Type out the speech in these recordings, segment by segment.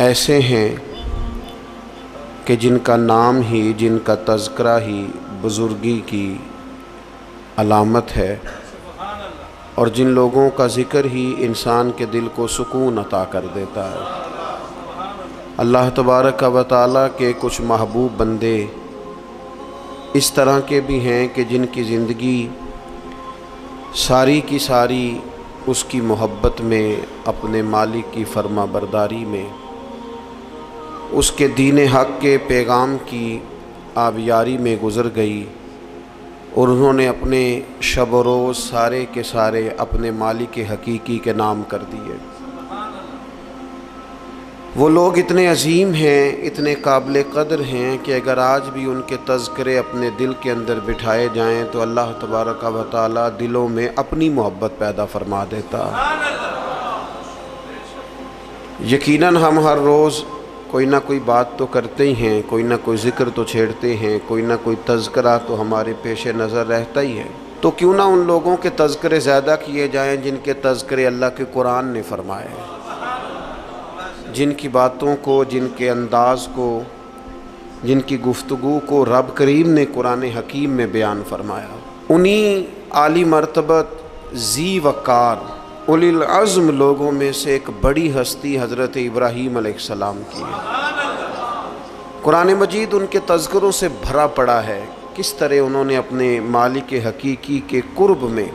ایسے ہیں کہ جن کا نام ہی، جن کا تذکرہ ہی بزرگی کی علامت ہے، اور جن لوگوں کا ذکر ہی انسان کے دل کو سکون عطا کر دیتا ہے۔ اللہ تبارک و تعالیٰ کے کچھ محبوب بندے اس طرح کے بھی ہیں کہ جن کی زندگی ساری کی ساری اس کی محبت میں، اپنے مالک کی فرما برداری میں، اس کے دین حق کے پیغام کی آبیاری میں گزر گئی، اور انہوں نے اپنے شب و روز سارے کے سارے اپنے مالک حقیقی کے نام کر دیے۔ وہ لوگ اتنے عظیم ہیں، اتنے قابل قدر ہیں کہ اگر آج بھی ان کے تذکرے اپنے دل کے اندر بٹھائے جائیں تو اللہ تبارک و تعالیٰ دلوں میں اپنی محبت پیدا فرما دیتا۔ یقیناً ہم ہر روز کوئی نہ کوئی بات تو کرتے ہی ہیں، کوئی نہ کوئی ذکر تو چھیڑتے ہیں، کوئی نہ کوئی تذکرہ تو ہمارے پیش نظر رہتا ہی ہے۔ تو کیوں نہ ان لوگوں کے تذکرے زیادہ کیے جائیں جن کے تذکرے اللہ کے قرآن نے فرمائے، جن کی باتوں کو، جن کے انداز کو، جن کی گفتگو کو رب کریم نے قرآن حکیم میں بیان فرمایا۔ انہی عالی مرتبت ذی وقار اولی العزم لوگوں میں سے ایک بڑی ہستی حضرت ابراہیم علیہ السلام کی ہے۔ قرآن مجید ان کے تذکروں سے بھرا پڑا ہے، کس طرح انہوں نے اپنے مالک حقیقی کے قرب میں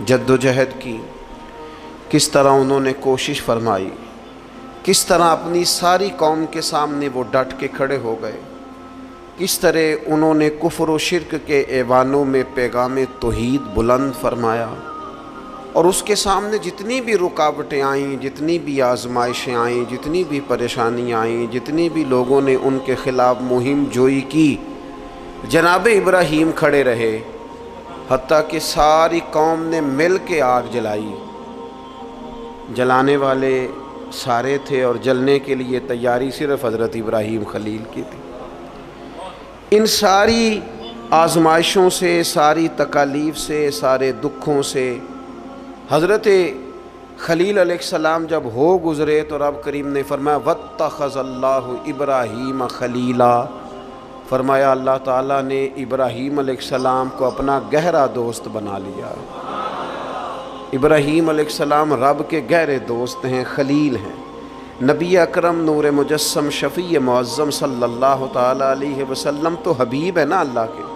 جد و جہد کی، کس طرح انہوں نے کوشش فرمائی، کس طرح اپنی ساری قوم کے سامنے وہ ڈٹ کے کھڑے ہو گئے، کس طرح انہوں نے کفر و شرک کے ایوانوں میں پیغام توحید بلند فرمایا، اور اس کے سامنے جتنی بھی رکاوٹیں آئیں، جتنی بھی آزمائشیں آئیں، جتنی بھی پریشانیاں آئیں، جتنی بھی لوگوں نے ان کے خلاف مہم جوئی کی، جناب ابراہیم کھڑے رہے، حتیٰ کہ ساری قوم نے مل کے آگ جلائی۔ جلانے والے سارے تھے اور جلنے کے لیے تیاری صرف حضرت ابراہیم خلیل کی تھی۔ ان ساری آزمائشوں سے، ساری تکالیف سے، سارے دکھوں سے حضرت خلیل علیہ السلام جب ہو گزرے تو رب کریم نے فرمایا وَاتَّخَذَ اللَّهُ إِبْرَاهِيمَ خَلِيلًا، فرمایا اللہ تعالیٰ نے ابراہیم علیہ السلام کو اپنا گہرا دوست بنا لیا۔ ابراہیم علیہ السلام رب کے گہرے دوست ہیں، خلیل ہیں۔ نبی اکرم نور مجسم شفیع معظم صلی اللہ تعالیٰ علیہ وسلم تو حبیب ہے نا اللہ کے،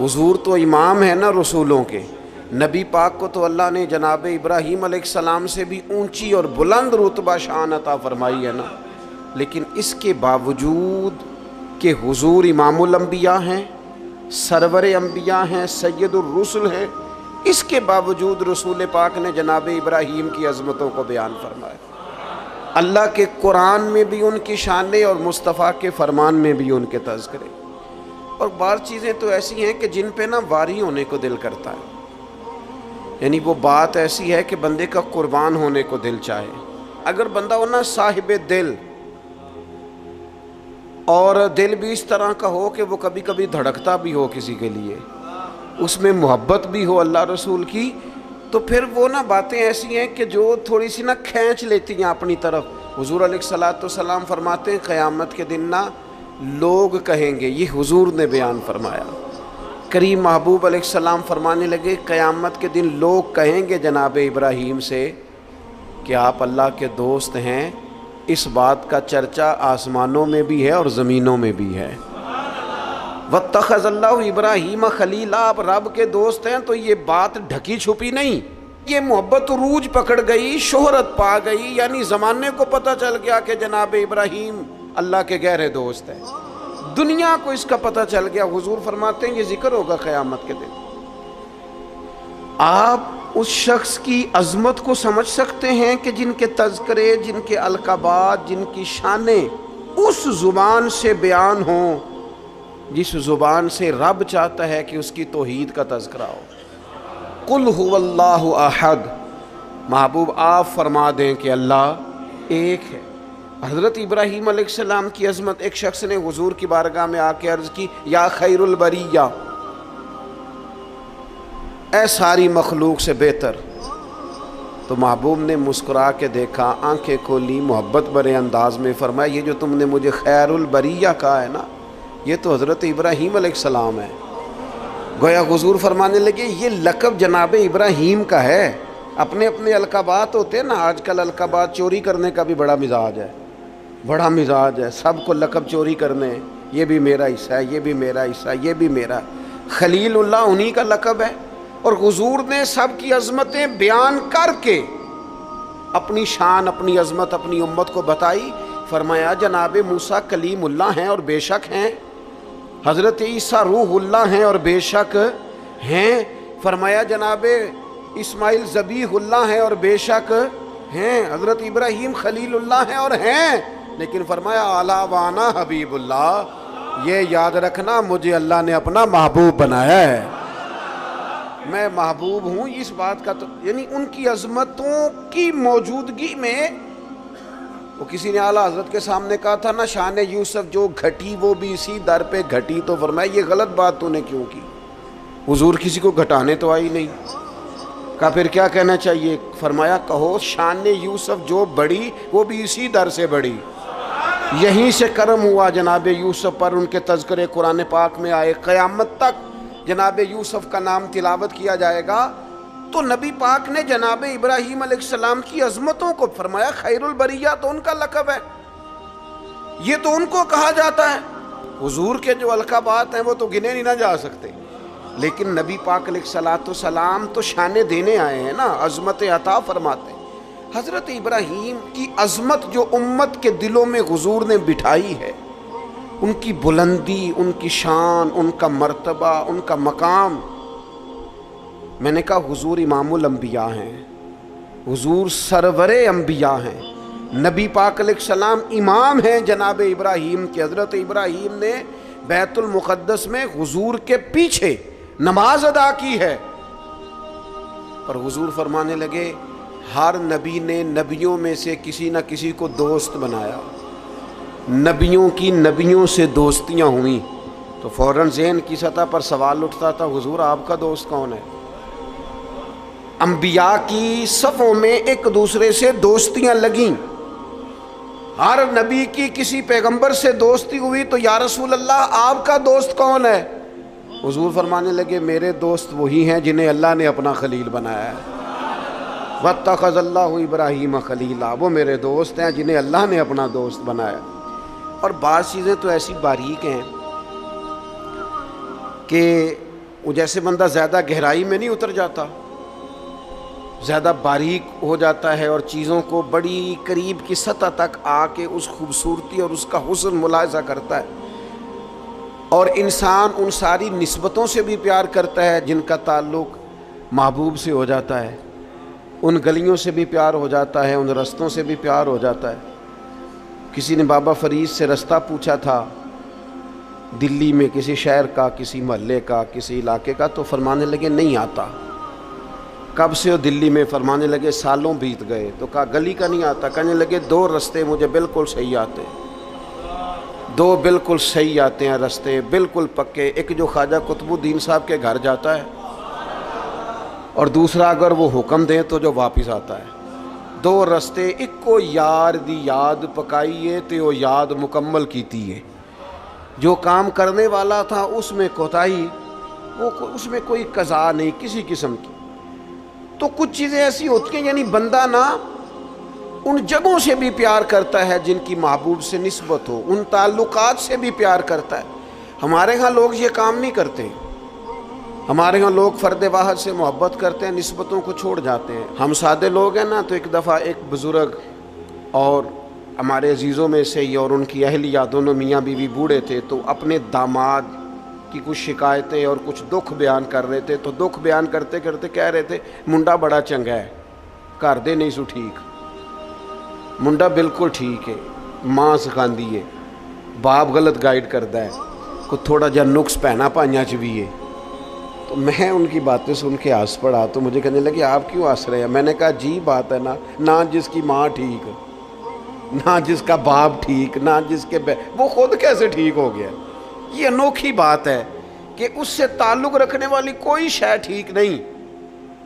حضور تو امام ہے نا رسولوں کے۔ نبی پاک کو تو اللہ نے جناب ابراہیم علیہ السلام سے بھی اونچی اور بلند رتبہ شان عطا فرمائی ہے نا، لیکن اس کے باوجود کہ حضور امام الانبیاء ہیں، سرور انبیاء ہیں، سید الرسل ہیں، اس کے باوجود رسول پاک نے جناب ابراہیم کی عظمتوں کو بیان فرمایا۔ اللہ کے قرآن میں بھی ان کی شانیں اور مصطفیٰ کے فرمان میں بھی ان کے تذکرے، اور بعض چیزیں تو ایسی ہیں کہ جن پہ نا واری ہونے کو دل کرتا ہے، یعنی وہ بات ایسی ہے کہ بندے کا قربان ہونے کو دل چاہے۔ اگر بندہ ہو نا صاحب دل، اور دل بھی اس طرح کا ہو کہ وہ کبھی کبھی دھڑکتا بھی ہو کسی کے لیے، اس میں محبت بھی ہو اللہ رسول کی، تو پھر وہ نا باتیں ایسی ہیں کہ جو تھوڑی سی نا کھینچ لیتی ہیں اپنی طرف۔ حضور علیہ السلام فرماتے ہیں قیامت کے دن نا لوگ کہیں گے، یہ حضور نے بیان فرمایا، کریم محبوب علیہ السلام فرمانے لگے قیامت کے دن لوگ کہیں گے جناب ابراہیم سے کہ آپ اللہ کے دوست ہیں، اس بات کا چرچا آسمانوں میں بھی ہے اور زمینوں میں بھی ہے۔ وَاتَّخَذَ اللَّهُ إِبْرَاهِيمَ خَلِيلًا، آپ رب کے دوست ہیں تو یہ بات ڈھکی چھپی نہیں، یہ محبت عروج پکڑ گئی، شہرت پا گئی، یعنی زمانے کو پتہ چل گیا کہ جناب ابراہیم اللہ کے گہرے دوست ہیں، دنیا کو اس کا پتہ چل گیا۔ حضور فرماتے ہیں یہ ذکر ہوگا قیامت کے دن۔ آپ اس شخص کی عظمت کو سمجھ سکتے ہیں کہ جن کے تذکرے، جن کے القابات، جن کی شانیں اس زبان سے بیان ہوں جس زبان سے رب چاہتا ہے کہ اس کی توحید کا تذکرہ ہو۔ قُلْ هُوَ اللَّهُ أَحَدٌ، محبوب آپ فرما دیں کہ اللہ ایک ہے۔ حضرت ابراہیم علیہ السلام کی عظمت، ایک شخص نے حضور کی بارگاہ میں آ کے عرض کی یا خیر البریہ، اے ساری مخلوق سے بہتر، تو محبوب نے مسکرا کے دیکھا، آنکھیں کھولی، محبت بھرے انداز میں فرمایا یہ جو تم نے مجھے خیر البریہ کہا ہے نا، یہ تو حضرت ابراہیم علیہ السلام ہے۔ گویا حضور فرمانے لگے یہ لقب جناب ابراہیم کا ہے، اپنے اپنے القابات ہوتے ہیں نا، آج کل القابات چوری کرنے کا بھی بڑا مزاج ہے، بڑا مزاج ہے، سب کو لقب چوری کرنے، یہ بھی میرا حصہ ہے، یہ بھی میرا حصہ ہے، یہ بھی میرا۔ خلیل اللہ انہی کا لقب ہے، اور حضور نے سب کی عظمتیں بیان کر کے اپنی شان، اپنی عظمت اپنی امت کو بتائی۔ فرمایا جناب موسیٰ کلیم اللہ ہیں اور بے شک ہیں، حضرت عیسیٰ روح اللہ ہیں اور بے شک ہیں، فرمایا جناب اسماعیل ذبیح اللہ ہیں اور بے شک ہیں، حضرت ابراہیم خلیل اللہ ہیں اور ہیں، لیکن فرمایا اعلیٰ وانا حبیب اللہ، یہ یاد رکھنا مجھے اللہ نے اپنا محبوب بنایا ہے، میں محبوب ہوں۔ اس بات کا تو یعنی ان کی عظمتوں کی موجودگی میں، وہ کسی نے اعلیٰ حضرت کے سامنے کہا تھا نا شان یوسف جو گھٹی وہ بھی اسی در پہ گھٹی، تو فرمایا یہ غلط بات تو نے کیوں کی، حضور کسی کو گھٹانے تو آئی نہیں، کہا پھر کیا کہنا چاہیے، فرمایا کہو شان یوسف جو بڑی وہ بھی اسی در سے بڑی، یہیں سے کرم ہوا جناب یوسف پر، ان کے تذکرے قرآن پاک میں آئے، قیامت تک جناب یوسف کا نام تلاوت کیا جائے گا۔ تو نبی پاک نے جناب ابراہیم علیہ السلام کی عظمتوں کو فرمایا خیر البریہ تو ان کا لقب ہے، یہ تو ان کو کہا جاتا ہے، حضور کے جو القابات ہیں وہ تو گنے نہیں نہ جا سکتے، لیکن نبی پاک علیہ السلام تو شانے دینے آئے ہیں نا، عظمت عطا فرماتے ہیں۔ حضرت ابراہیم کی عظمت جو امت کے دلوں میں حضور نے بٹھائی ہے، ان کی بلندی، ان کی شان، ان کا مرتبہ، ان کا مقام، میں نے کہا حضور امام الانبیاء ہیں، حضور سرور انبیاء ہیں، نبی پاک علیہ السلام امام ہیں جناب ابراہیم کے۔ حضرت ابراہیم نے بیت المقدس میں حضور کے پیچھے نماز ادا کی ہے، پر حضور فرمانے لگے ہر نبی نے نبیوں میں سے کسی نہ کسی کو دوست بنایا، نبیوں کی نبیوں سے دوستیاں ہوئیں، تو فوراً ذہن کی سطح پر سوال اٹھتا تھا حضور آپ کا دوست کون ہے؟ انبیاء کی صفوں میں ایک دوسرے سے دوستیاں لگیں، ہر نبی کی کسی پیغمبر سے دوستی ہوئی، تو یا رسول اللہ آپ کا دوست کون ہے؟ حضور فرمانے لگے میرے دوست وہی ہیں جنہیں اللہ نے اپنا خلیل بنایا ہے، وَاتَّخَذَ اللَّهُ إِبْرَاهِيمَ خَلِيلًا، وہ میرے دوست ہیں جنہیں اللہ نے اپنا دوست بنایا۔ اور بعض چیزیں تو ایسی باریک ہیں کہ وہ جیسے بندہ زیادہ گہرائی میں نہیں اتر جاتا، زیادہ باریک ہو جاتا ہے اور چیزوں کو بڑی قریب کی سطح تک آ کے اس خوبصورتی اور اس کا حسن ملاحظہ کرتا ہے، اور انسان ان ساری نسبتوں سے بھی پیار کرتا ہے جن کا تعلق محبوب سے ہو جاتا ہے، ان گلیوں سے بھی پیار ہو جاتا ہے، ان رستوں سے بھی پیار ہو جاتا ہے۔ کسی نے بابا فرید سے رستہ پوچھا تھا دلی میں کسی شہر کا، کسی محلے کا، کسی علاقے کا، تو فرمانے لگے نہیں آتا۔ کب سے ہو دلی میں؟ فرمانے لگے سالوں بیت گئے۔ تو کہا گلی کا نہیں آتا؟ کہنے لگے دو رستے مجھے بالکل صحیح آتے ہیں، دو بالکل صحیح آتے ہیں رستے، بالکل پکے، ایک جو خواجہ قطب الدین صاحب کے گھر جاتا ہے، اور دوسرا اگر وہ حکم دیں تو جو واپس آتا ہے۔ دو رستے، ایک کو یار دی یاد پکائیے تے وہ یاد مکمل کیتی ہے، جو کام کرنے والا تھا اس میں کوتاہی، وہ اس میں کوئی قضا نہیں کسی قسم کی۔ تو کچھ چیزیں ایسی ہوتی ہیں یعنی بندہ نا ان جگہوں سے بھی پیار کرتا ہے جن کی محبوب سے نسبت ہو، ان تعلقات سے بھی پیار کرتا ہے۔ ہمارے ہاں لوگ یہ کام نہیں کرتے، ہمارے ہاں لوگ فرد واحد سے محبت کرتے ہیں، نسبتوں کو چھوڑ جاتے ہیں۔ ہم سادے لوگ ہیں نا، تو ایک دفعہ ایک بزرگ اور ہمارے عزیزوں میں سے ہی اور ان کی اہلیہ دونوں میاں بیوی بوڑھے تھے، تو اپنے داماد کی کچھ شکایتیں اور کچھ دکھ بیان کر رہے تھے، تو دکھ بیان کرتے کرتے کہہ رہے تھے منڈا بڑا چنگا ہے، گھر دے نہیں سو ٹھیک، منڈا بالکل ٹھیک ہے، ماں سکھاندی ہے، باپ غلط گائیڈ کرتا ہے، کچھ تھوڑا جا نقص پہنا پائیاں چ بھی ہے۔ تو میں ان کی باتیں سن کے ہنس پڑا، تو مجھے کہنے لگے آپ کیوں ہنس رہے ہیں؟ میں نے کہا جی بات ہے نا، نہ جس کی ماں ٹھیک، نہ جس کا باپ ٹھیک، نہ جس کے وہ خود کیسے ٹھیک ہو گیا؟ یہ انوکھی بات ہے کہ اس سے تعلق رکھنے والی کوئی شے ٹھیک نہیں،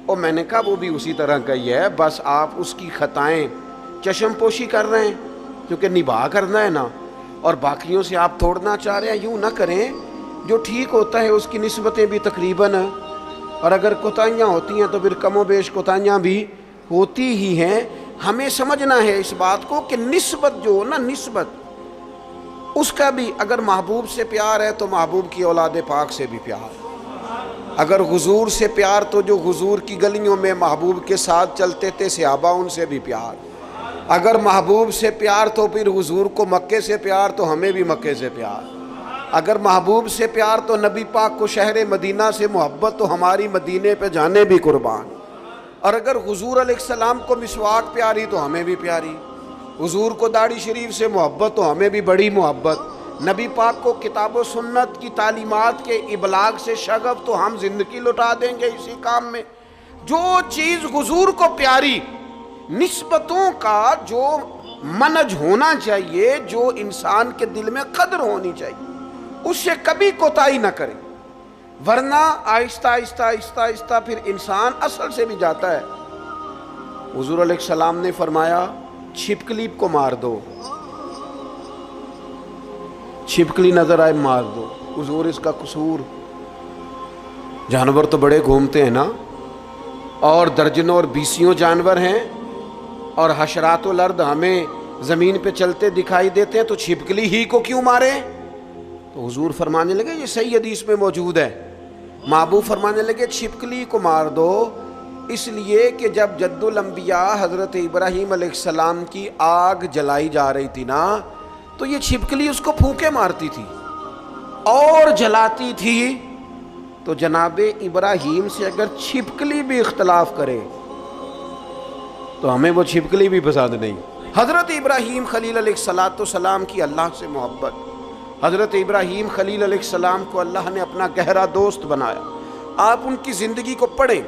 اور میں نے کہا وہ بھی اسی طرح کا ہی ہے، بس آپ اس کی خطائیں چشم پوشی کر رہے ہیں کیونکہ نباہ کرنا ہے نا، اور باقیوں سے آپ توڑنا چاہ رہے ہیں۔ یوں نہ کریں، جو ٹھیک ہوتا ہے اس کی نسبتیں بھی تقریباً، اور اگر کوتاہیاں ہوتی ہیں تو پھر کم و بیش کوتاہیاں بھی ہوتی ہی ہیں۔ ہمیں سمجھنا ہے اس بات کو کہ نسبت جو ہو نا، نسبت اس کا بھی، اگر محبوب سے پیار ہے تو محبوب کی اولاد پاک سے بھی پیار، اگر حضور سے پیار تو جو حضور کی گلیوں میں محبوب کے ساتھ چلتے تھے صحابہ ان سے بھی پیار، اگر محبوب سے پیار تو پھر حضور کو مکے سے پیار تو ہمیں بھی مکے سے پیار، اگر محبوب سے پیار تو نبی پاک کو شہر مدینہ سے محبت تو ہماری مدینے پہ جانے بھی قربان، اور اگر حضور علیہ السلام کو مسواک پیاری تو ہمیں بھی پیاری، حضور کو داڑھی شریف سے محبت تو ہمیں بھی بڑی محبت، نبی پاک کو کتاب و سنت کی تعلیمات کے ابلاغ سے شغف تو ہم زندگی لٹا دیں گے اسی کام میں۔ جو چیز حضور کو پیاری، نسبتوں کا جو منج ہونا چاہیے، جو انسان کے دل میں قدر ہونی چاہیے، اس سے کبھی کوتاہی نہ کریں، ورنہ آہستہ آہستہ آہستہ آہستہ پھر انسان اصل سے بھی جاتا ہے۔ حضور علیہ السلام نے فرمایا چھپکلی کو مار دو، چھپکلی نظر آئے مار دو۔ حضور اس کا قصور، جانور تو بڑے گھومتے ہیں نا، اور درجنوں اور بیسیوں جانور ہیں، اور حشرات الارض ہمیں زمین پہ چلتے دکھائی دیتے ہیں، تو چھپکلی ہی کو کیوں مارے؟ تو حضور فرمانے لگے، یہ صحیح حدیث میں موجود ہے، محبوب فرمانے لگے چھپکلی کو مار دو، اس لیے کہ جب جد الانبیاء حضرت ابراہیم علیہ السلام کی آگ جلائی جا رہی تھی نا، تو یہ چھپکلی اس کو پھونکے مارتی تھی اور جلاتی تھی، تو جناب ابراہیم سے اگر چھپکلی بھی اختلاف کرے تو ہمیں وہ چھپکلی بھی پسند نہیں۔ حضرت ابراہیم خلیل علیہ السلام کی اللہ سے محبت، حضرت ابراہیم خلیل علیہ السلام کو اللہ نے اپنا گہرا دوست بنایا۔ آپ ان کی زندگی کو پڑھیں،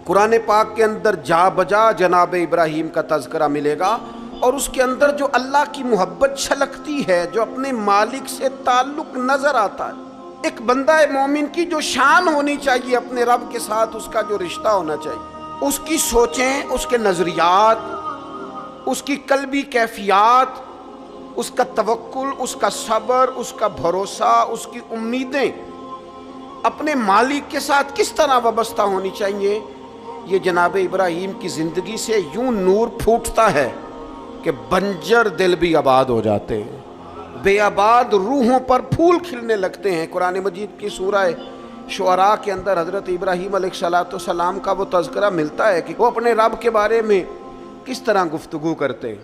قرآن پاک کے اندر جا بجا جناب ابراہیم کا تذکرہ ملے گا، اور اس کے اندر جو اللہ کی محبت چھلکتی ہے، جو اپنے مالک سے تعلق نظر آتا ہے۔ ایک بندہ مومن کی جو شان ہونی چاہیے اپنے رب کے ساتھ، اس کا جو رشتہ ہونا چاہیے، اس کی سوچیں، اس کے نظریات، اس کی قلبی کیفیات، اس کا توکل، اس کا صبر، اس کا بھروسہ، اس کی امیدیں اپنے مالک کے ساتھ کس طرح وابستہ ہونی چاہیے۔ یہ جناب ابراہیم کی زندگی سے یوں نور پھوٹتا ہے کہ بنجر دل بھی آباد ہو جاتے ہیں، بے آباد روحوں پر پھول کھلنے لگتے ہیں۔ قرآن مجید کی سورہ شعراء کے اندر حضرت ابراہیم علیہ السلام کا وہ تذکرہ ملتا ہے کہ وہ اپنے رب کے بارے میں کس طرح گفتگو کرتے ہیں،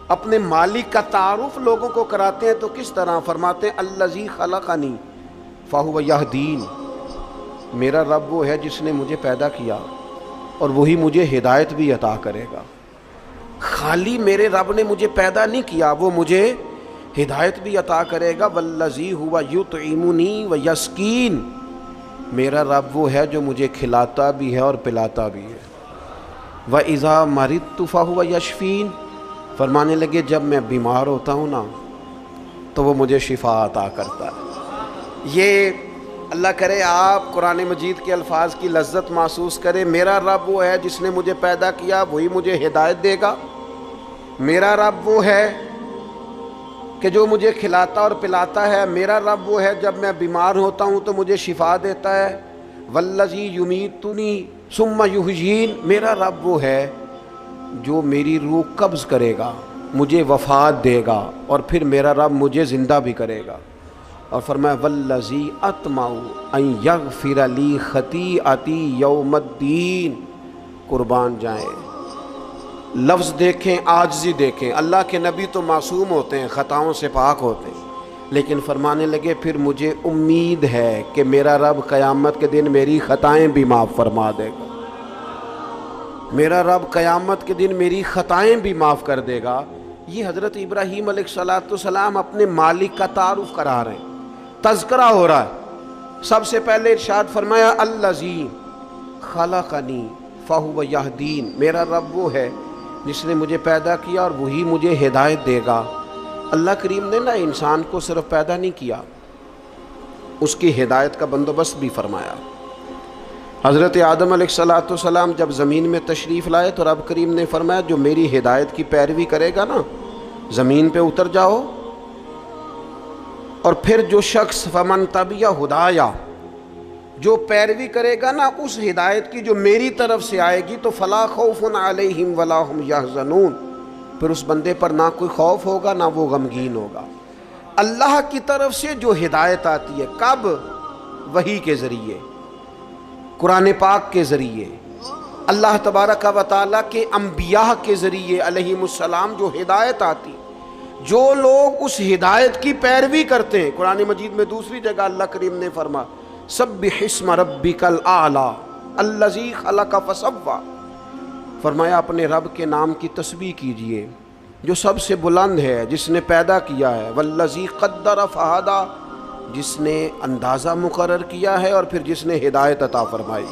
اپنے مالک کا تعارف لوگوں کو کراتے ہیں، تو کس طرح فرماتے ہیں الذی خلقنی فہو یہدین، میرا رب وہ ہے جس نے مجھے پیدا کیا اور وہی مجھے ہدایت بھی عطا کرے گا۔ خالی میرے رب نے مجھے پیدا نہیں کیا، وہ مجھے ہدایت بھی عطا کرے گا۔ والذی ہوا یطعمنی ویسقین، میرا رب وہ ہے جو مجھے کھلاتا بھی ہے اور پلاتا بھی ہے۔ وَإِذَا مَرِضْتُ فَهُوَ يَشْفِينِ، فرمانے لگے جب میں بیمار ہوتا ہوں نا تو وہ مجھے شفا عطا کرتا ہے۔ یہ اللہ کرے آپ قرآن مجید کے الفاظ کی لذت محسوس کریں۔ میرا رب وہ ہے جس نے مجھے پیدا کیا، وہی مجھے ہدایت دے گا۔ میرا رب وہ ہے کہ جو مجھے کھلاتا اور پلاتا ہے۔ میرا رب وہ ہے جب میں بیمار ہوتا ہوں تو مجھے شفا دیتا ہے۔ والذی یمیتنی ثم یحیین، میرا رب وہ ہے جو میری روح قبض کرے گا، مجھے وفات دے گا، اور پھر میرا رب مجھے زندہ بھی کرے گا۔ اور فرمایا والذی اطمع ان یغفر لی خطیئتی یوم الدین، قربان جائیں، لفظ دیکھیں، عاجزی دیکھیں۔ اللہ کے نبی تو معصوم ہوتے ہیں، خطاؤں سے پاک ہوتے ہیں، لیکن فرمانے لگے پھر مجھے امید ہے کہ میرا رب قیامت کے دن میری خطائیں بھی معاف فرما دے گا، میرا رب قیامت کے دن میری خطائیں بھی معاف کر دے گا۔ یہ حضرت ابراہیم علیہ السلام اپنے مالک کا تعارف کرا رہے ہیں، تذکرہ ہو رہا ہے۔ سب سے پہلے ارشاد فرمایا الذی خلقنی فہو یہدین، میرا رب وہ ہے جس نے مجھے پیدا کیا اور وہی مجھے ہدایت دے گا۔ اللہ کریم نے نا انسان کو صرف پیدا نہیں کیا، اس کی ہدایت کا بندوبست بھی فرمایا۔ حضرت آدم علیہ السلام جب زمین میں تشریف لائے تو رب کریم نے فرمایا جو میری ہدایت کی پیروی کرے گا نا زمین پہ اتر جاؤ، اور پھر جو شخص فمن تبع ہدایا جو پیروی کرے گا نا اس ہدایت کی جو میری طرف سے آئے گی تو فلا خوف علیہم ولا ہم یحزنون، پھر اس بندے پر نہ کوئی خوف ہوگا نہ وہ غمگین ہوگا۔ اللہ کی طرف سے جو ہدایت آتی ہے کب؟ وحی کے ذریعے، قرآن پاک کے ذریعے، اللہ تبارک و تعالیٰ کے انبیاء کے ذریعے علیہم السلام جو ہدایت آتی، جو لوگ اس ہدایت کی پیروی کرتے ہیں۔ قرآن مجید میں دوسری جگہ اللہ کریم نے فرما سبح اسم ربک الاعلی الذی خلق فسوی، فرمایا اپنے رب کے نام کی تسبیح کیجئے جو سب سے بلند ہے، جس نے پیدا کیا ہے، والذی قدر فہدی، جس نے اندازہ مقرر کیا ہے اور پھر جس نے ہدایت عطا فرمائی۔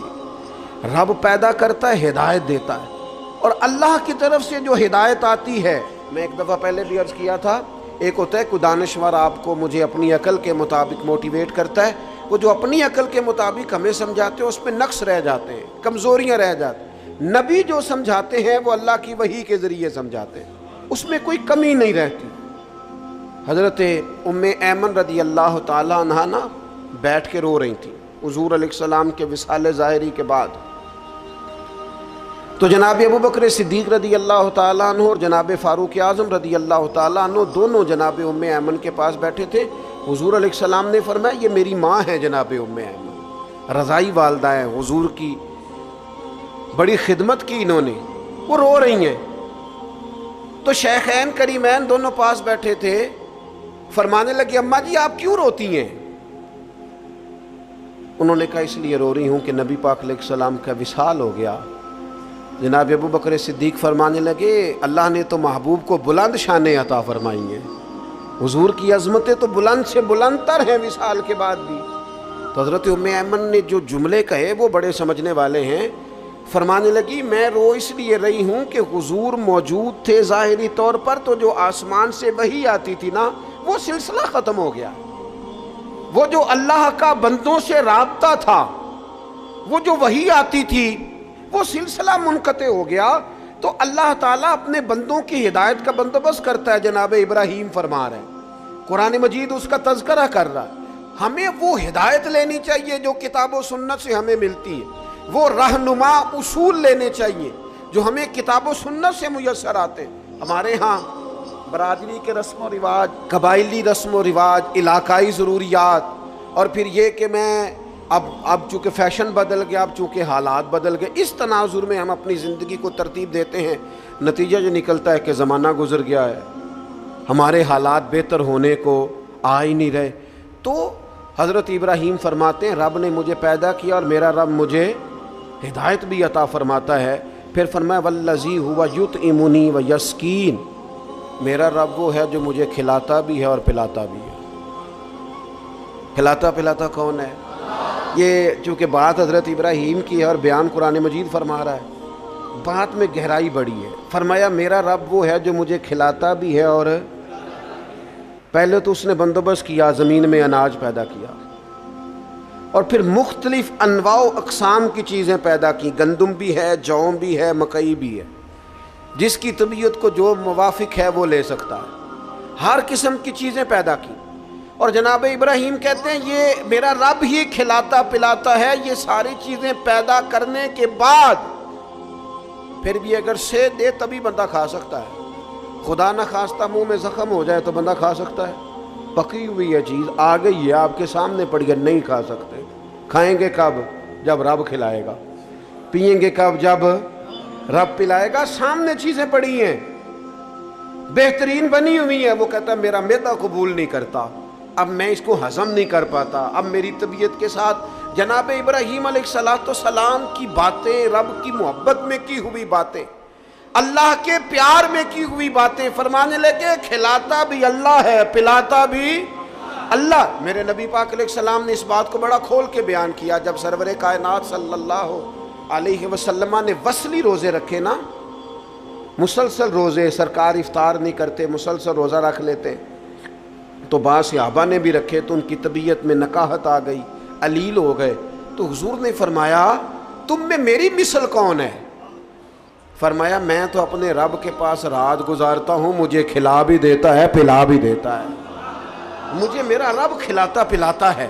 رب پیدا کرتا ہے، ہدایت دیتا ہے، اور اللہ کی طرف سے جو ہدایت آتی ہے، میں ایک دفعہ پہلے بھی عرض کیا تھا، ایک ہوتا ہے کوئی دانشور آپ کو مجھے اپنی عقل کے مطابق موٹیویٹ کرتا ہے، وہ جو اپنی عقل کے مطابق ہمیں سمجھاتے ہیں اس پہ نقص رہ جاتے ہیں، کمزوریاں رہ جاتی ہیں۔ نبی جو سمجھاتے ہیں وہ اللہ کی وحی کے ذریعے سمجھاتے ہیں، اس میں کوئی کمی نہیں رہتی۔ حضرت ام ایمن رضی اللہ تعالیٰ عنہ نا بیٹھ کے رو رہی تھی حضور علیہ السلام کے وصال ظاہری کے بعد، تو جناب ابو بکر صدیق رضی اللہ تعالیٰ عنہ اور جناب فاروق اعظم رضی اللہ تعالیٰ عنہ دونوں جناب ام ایمن کے پاس بیٹھے تھے۔ حضور علیہ السلام نے فرمایا یہ میری ماں ہے جناب ام ایمن، رضائی والدہ ہیں، حضور کی بڑی خدمت کی انہوں نے، وہ رو رہی ہیں۔ تو شیخین کریمین دونوں پاس بیٹھے تھے، فرمانے لگے اماں جی آپ کیوں روتی ہیں؟ انہوں نے کہا اس لیے رو رہی ہوں کہ نبی پاک علیہ السلام کا وصال ہو گیا۔ جناب ابو بکر صدیق فرمانے لگے اللہ نے تو محبوب کو بلند شانیں عطا فرمائی ہیں، حضور کی عظمتیں تو بلند سے بلند تر ہیں وصال کے بعد بھی۔ تو حضرت ام ایمن نے جو جملے کہے وہ بڑے سمجھنے والے ہیں، فرمانے لگی میں رو اس لیے رہی ہوں کہ حضور موجود تھے ظاہری طور پر، تو جو آسمان سے وحی آتی تھی نا وہ سلسلہ ختم ہو گیا، وہ جو اللہ کا بندوں سے رابطہ تھا، وہ جو وحی آتی تھی وہ سلسلہ منقطع ہو گیا۔ تو اللہ تعالیٰ اپنے بندوں کی ہدایت کا بندوبست کرتا ہے، جناب ابراہیم فرما رہے ہیں، قرآن مجید اس کا تذکرہ کر رہا ہے۔ ہمیں وہ ہدایت لینی چاہیے جو کتاب و سنت سے ہمیں ملتی ہے، وہ رہنما اصول لینے چاہیے جو ہمیں کتاب و سنت سے میسر آتے ہیں۔ ہمارے ہاں برادری کے رسم و رواج، قبائلی رسم و رواج، علاقائی ضروریات، اور پھر یہ کہ میں اب چونکہ فیشن بدل گیا، اب چونکہ حالات بدل گئے، اس تناظر میں ہم اپنی زندگی کو ترتیب دیتے ہیں، نتیجہ جو نکلتا ہے کہ زمانہ گزر گیا ہے، ہمارے حالات بہتر ہونے کو آ ہی نہیں رہے۔ تو حضرت ابراہیم فرماتے ہیں رب نے مجھے پیدا کیا اور میرا رب مجھے ہدایت بھی عطا فرماتا ہے۔ پھر فرمایا والذی ہوا یطعمنی و یسکین، میرا رب وہ ہے جو مجھے کھلاتا بھی ہے اور پلاتا بھی ہے۔ کھلاتا پلاتا کون ہے؟ یہ چونکہ بات حضرت ابراہیم کی ہے اور بیان قرآن مجید فرما رہا ہے، بات میں گہرائی بڑی ہے۔ فرمایا میرا رب وہ ہے جو مجھے کھلاتا بھی ہے، اور پہلے تو اس نے بندوبست کیا، زمین میں اناج پیدا کیا، اور پھر مختلف انواع و اقسام کی چیزیں پیدا کی، گندم بھی ہے، جوں بھی ہے، مکئی بھی ہے، جس کی طبیعت کو جو موافق ہے وہ لے سکتا ہے، ہر قسم کی چیزیں پیدا کی۔ اور جناب ابراہیم کہتے ہیں یہ میرا رب ہی کھلاتا پلاتا ہے، یہ ساری چیزیں پیدا کرنے کے بعد پھر بھی اگر سے دے تبھی بندہ کھا سکتا ہے، خدا نہ خواستہ منہ میں زخم ہو جائے تو بندہ کھا سکتا ہے؟ پکی ہوئی ہے چیز آ گئی ہے آپ کے سامنے پڑی ہے، نہیں کھا سکتے۔ کھائیں گے کب؟ جب رب کھلائے گا۔ پئیں گے کب؟ جب رب پلائے گا۔ سامنے چیزیں پڑی ہیں، بہترین بنی ہوئی ہیں، وہ کہتا ہے میرا معدہ قبول نہیں کرتا، اب میں اس کو ہضم نہیں کر پاتا، اب میری طبیعت کے ساتھ جناب ابراہیم علیہ السلام کی باتیں، رب کی محبت میں کی ہوئی باتیں، اللہ کے پیار میں کی ہوئی باتیں، فرمانے لگے کھلاتا بھی اللہ ہے، پلاتا بھی اللہ۔ میرے نبی پاک علیہ السلام نے اس بات کو بڑا کھول کے بیان کیا جب سرور کائنات صلی اللہ علیہ وسلم نے وصلی روزے رکھے نا، مسلسل روزے، سرکار افطار نہیں کرتے، مسلسل روزہ رکھ لیتے، تو بعض صحابہ نے بھی رکھے تو ان کی طبیعت میں نکاہت آ گئی، علیل ہو گئے، تو حضور نے فرمایا تم میں میری مثل کون ہے؟ فرمایا میں تو اپنے رب کے پاس رات گزارتا ہوں، مجھے کھلا بھی دیتا ہے پلا بھی دیتا ہے، مجھے میرا رب کھلاتا پلاتا ہے،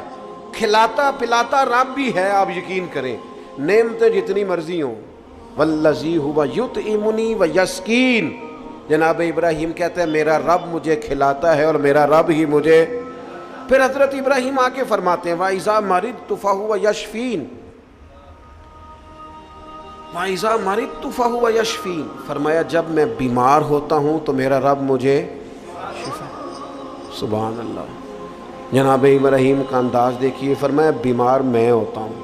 کھلاتا پلاتا رب بھی ہے۔ آپ یقین کریں نعمتیں جتنی مرضی ہوں، والذی ہوا یطعمنی ویسقین، جناب ابراہیم کہتے ہیں میرا رب مجھے کھلاتا ہے اور میرا رب ہی مجھے۔ پھر حضرت ابراہیم آ کے فرماتے ہیں وَإِذَا مَرِضْتُ فَهُوَ يَشْفِينِ، وَإِذَا مَرِضْتُ فَهُوَ يَشْفِينِ، فرمایا جب میں بیمار ہوتا ہوں تو میرا رب مجھے شفا۔ سبحان اللہ، جناب ابراہیم کا انداز دیکھیے، فرمایا بیمار میں ہوتا ہوں،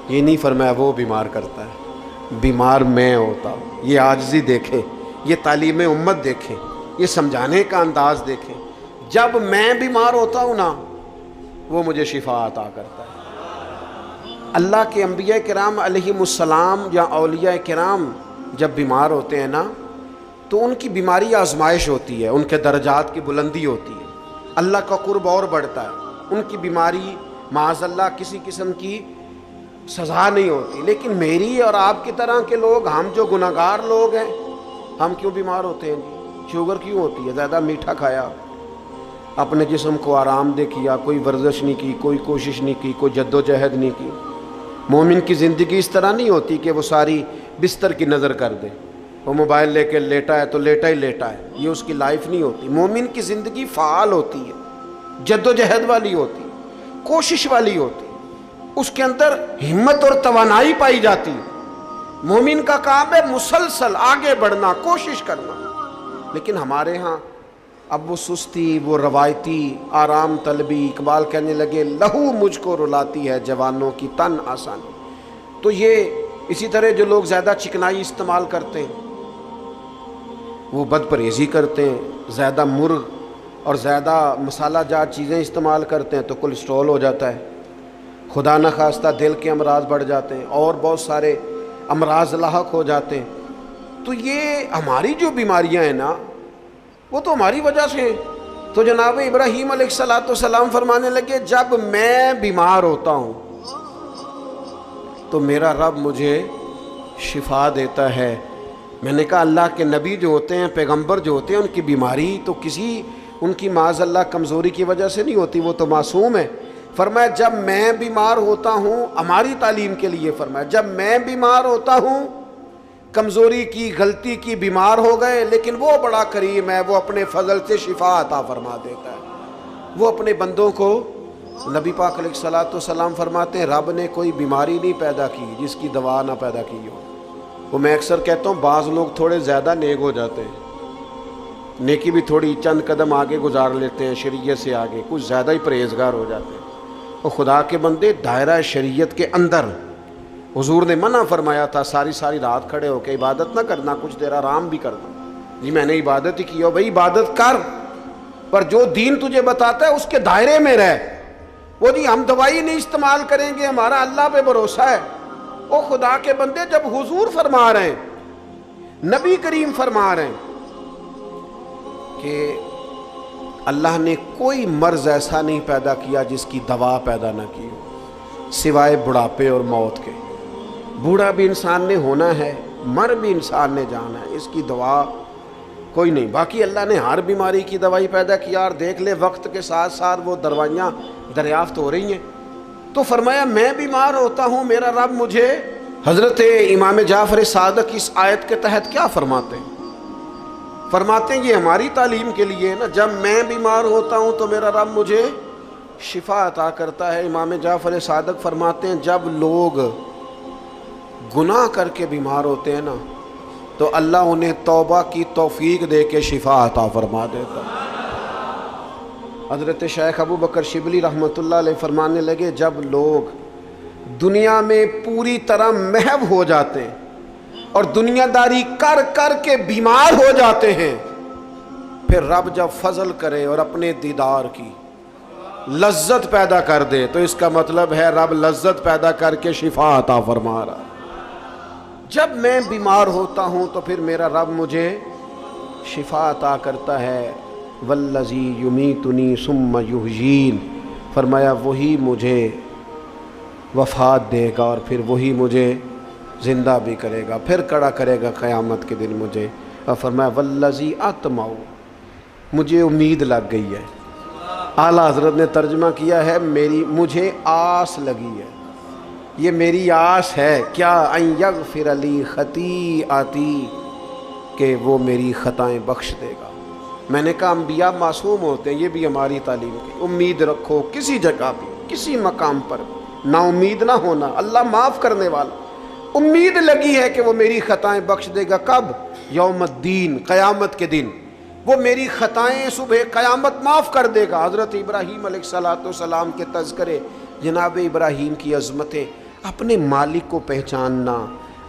یہ نہیں فرمایا وہ بیمار کرتا ہے، بیمار میں ہوتا ہوں۔ یہ عاجزی دیکھیں، یہ تعلیم امت دیکھیں، یہ سمجھانے کا انداز دیکھیں، جب میں بیمار ہوتا ہوں نا وہ مجھے شفا عطا کرتا ہے۔ اللہ کے انبیاء کرام علیہم السلام یا اولیاء کرام جب بیمار ہوتے ہیں نا تو ان کی بیماری آزمائش ہوتی ہے، ان کے درجات کی بلندی ہوتی ہے، اللہ کا قرب اور بڑھتا ہے، ان کی بیماری معاذ اللہ کسی قسم کی سزا نہیں ہوتی۔ لیکن میری اور آپ کی طرح کے لوگ، ہم جو گناہگار لوگ ہیں، ہم کیوں بیمار ہوتے ہیں جی؟ شوگر کیوں ہوتی ہے؟ زیادہ میٹھا کھایا، اپنے جسم کو آرام دہ کیا، کوئی ورزش نہیں کی، کوئی کوشش نہیں کی، کوئی جد و جہد نہیں کی۔ مومن کی زندگی اس طرح نہیں ہوتی کہ وہ ساری بستر کی نظر کر دے، وہ موبائل لے کے لیٹا ہے تو لیٹا ہی لیٹا ہے، یہ اس کی لائف نہیں ہوتی۔ مومن کی زندگی فعال ہوتی ہے، جد و جہد والی ہوتی ہے، کوشش والی ہوتی ہے، اس کے اندر ہمت اور توانائی پائی جاتی ہے۔ مومن کا کام ہے مسلسل آگے بڑھنا، کوشش کرنا۔ لیکن ہمارے ہاں اب وہ سستی، وہ روایتی آرام طلبی، اقبال کہنے لگے لہو مجھ کو رلاتی ہے جوانوں کی تن آسانی۔ تو یہ اسی طرح جو لوگ زیادہ چکنائی استعمال کرتے ہیں، وہ بد پرہیزی کرتے ہیں، زیادہ مرغ اور زیادہ مسالہ جات چیزیں استعمال کرتے ہیں تو کولیسٹرول ہو جاتا ہے، خدا نخواستہ دل کے امراض بڑھ جاتے ہیں اور بہت سارے امراض لاحق ہو جاتے ہیں۔ تو یہ ہماری جو بیماریاں ہیں نا وہ تو ہماری وجہ سے ہیں۔ تو جناب ابراہیم علیہ السلام فرمانے لگے جب میں بیمار ہوتا ہوں تو میرا رب مجھے شفا دیتا ہے۔ میں نے کہا اللہ کے نبی جو ہوتے ہیں، پیغمبر جو ہوتے ہیں، ان کی بیماری تو کسی ان کی معاذ اللہ کمزوری کی وجہ سے نہیں ہوتی، وہ تو معصوم ہے۔ فرمایا جب میں بیمار ہوتا ہوں، ہماری تعلیم کے لیے فرمایا جب میں بیمار ہوتا ہوں، کمزوری کی، غلطی کی، بیمار ہو گئے، لیکن وہ بڑا کریم ہے، وہ اپنے فضل سے شفا عطا فرما دیتا ہے۔ وہ اپنے بندوں کو، نبی پاک علیہ السلام فرماتے ہیں رب نے کوئی بیماری نہیں پیدا کی جس کی دوا نہ پیدا کی ہو۔ وہ میں اکثر کہتا ہوں بعض لوگ تھوڑے زیادہ نیک ہو جاتے ہیں، نیکی بھی تھوڑی چند قدم آگے گزار لیتے ہیں شریعت سے آگے، کچھ زیادہ ہی پرہیزگار ہو جاتے ہیں۔ اور خدا کے بندے دائرہ شریعت کے اندر حضور نے منع فرمایا تھا ساری رات کھڑے ہو کے عبادت نہ کرنا، کچھ دیر آرام بھی کرنا۔ جی میں نے عبادت ہی کی ہو، بھائی عبادت کر، پر جو دین تجھے بتاتا ہے اس کے دائرے میں رہ۔ وہ جی ہم دوائی نہیں استعمال کریں گے، ہمارا اللہ پہ بھروسہ ہے۔ او خدا کے بندے جب حضور فرما رہے ہیں، نبی کریم فرما رہے ہیں کہ اللہ نے کوئی مرض ایسا نہیں پیدا کیا جس کی دوا پیدا نہ کی ہو سوائے بڑھاپے اور موت کے۔ بوڑھا بھی انسان نے ہونا ہے، مر بھی انسان نے جانا ہے، اس کی دوا کوئی نہیں۔ باقی اللہ نے ہر بیماری کی دوائی پیدا کیا، اور دیکھ لے وقت کے ساتھ ساتھ وہ دوائیاں دریافت ہو رہی ہیں۔ تو فرمایا میں بیمار ہوتا ہوں، میرا رب مجھے۔ حضرت امام جعفر صادق اس آیت کے تحت کیا فرماتے ہیں؟ فرماتے ہیں یہ ہماری تعلیم کے لیے نا، جب میں بیمار ہوتا ہوں تو میرا رب مجھے شفا عطا کرتا ہے۔ امام جعفر صادق فرماتے ہیں جب لوگ گناہ کر کے بیمار ہوتے ہیں نا تو اللہ انہیں توبہ کی توفیق دے کے شفا عطا فرما دیتا ہے۔ حضرت شیخ ابو بکر شبلی رحمۃ اللہ علیہ فرمانے لگے جب لوگ دنیا میں پوری طرح محو ہو جاتے ہیں اور دنیا داری کر کر کے بیمار ہو جاتے ہیں، پھر رب جب فضل کرے اور اپنے دیدار کی لذت پیدا کر دے تو اس کا مطلب ہے رب لذت پیدا کر کے شفا عطا فرما رہا۔ جب میں بیمار ہوتا ہوں تو پھر میرا رب مجھے شفا عطا کرتا ہے۔ والذی یمیتنی ثم یحیین، فرمایا وہی مجھے وفات دے گا اور پھر وہی مجھے زندہ بھی کرے گا، پھر کھڑا کرے گا قیامت کے دن مجھے۔ اور فرمایا والذی اطمع، مجھے امید لگ گئی ہے۔ اعلیٰ حضرت نے ترجمہ کیا ہے مجھے آس لگی ہے، یہ میری آس ہے کیا، ان یغفر لی خطیئتی، کہ وہ میری خطائیں بخش دے گا۔ میں نے کہا انبیاء معصوم ہوتے ہیں، یہ بھی ہماری تعلیم کی، امید رکھو کسی جگہ بھی، کسی مقام پر نا امید نہ ہونا، اللہ معاف کرنے والا۔ امید لگی ہے کہ وہ میری خطائیں بخش دے گا، کب؟ یوم الدین، قیامت کے دن وہ میری خطائیں صبح قیامت معاف کر دے گا۔ حضرت ابراہیم علیہ السلام کے تذکرے، جناب ابراہیم کی عظمتیں، اپنے مالک کو پہچاننا،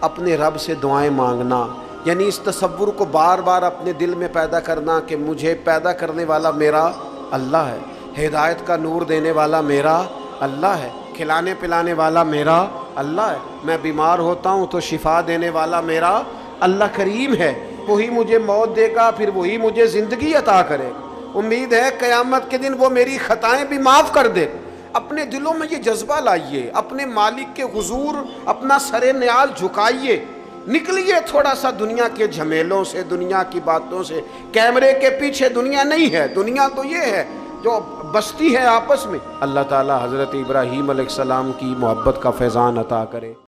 اپنے رب سے دعائیں مانگنا، یعنی اس تصور کو بار بار اپنے دل میں پیدا کرنا کہ مجھے پیدا کرنے والا میرا اللہ ہے، ہدایت کا نور دینے والا میرا اللہ ہے، کھلانے پلانے والا میرا اللہ ہے، میں بیمار ہوتا ہوں تو شفا دینے والا میرا اللہ کریم ہے، وہی مجھے موت دے گا پھر وہی مجھے زندگی عطا کرے گا۔ امید ہے قیامت کے دن وہ میری خطائیں بھی معاف کر دے۔ اپنے دلوں میں یہ جذبہ لائیے، اپنے مالک کے حضور اپنا سر نیال جھکائیے، نکلیے تھوڑا سا دنیا کے جھمیلوں سے، دنیا کی باتوں سے۔ کیمرے کے پیچھے دنیا نہیں ہے، دنیا تو یہ ہے جو بستی ہے آپس میں۔ اللہ تعالی حضرت ابراہیم علیہ السلام کی محبت کا فیضان عطا کرے۔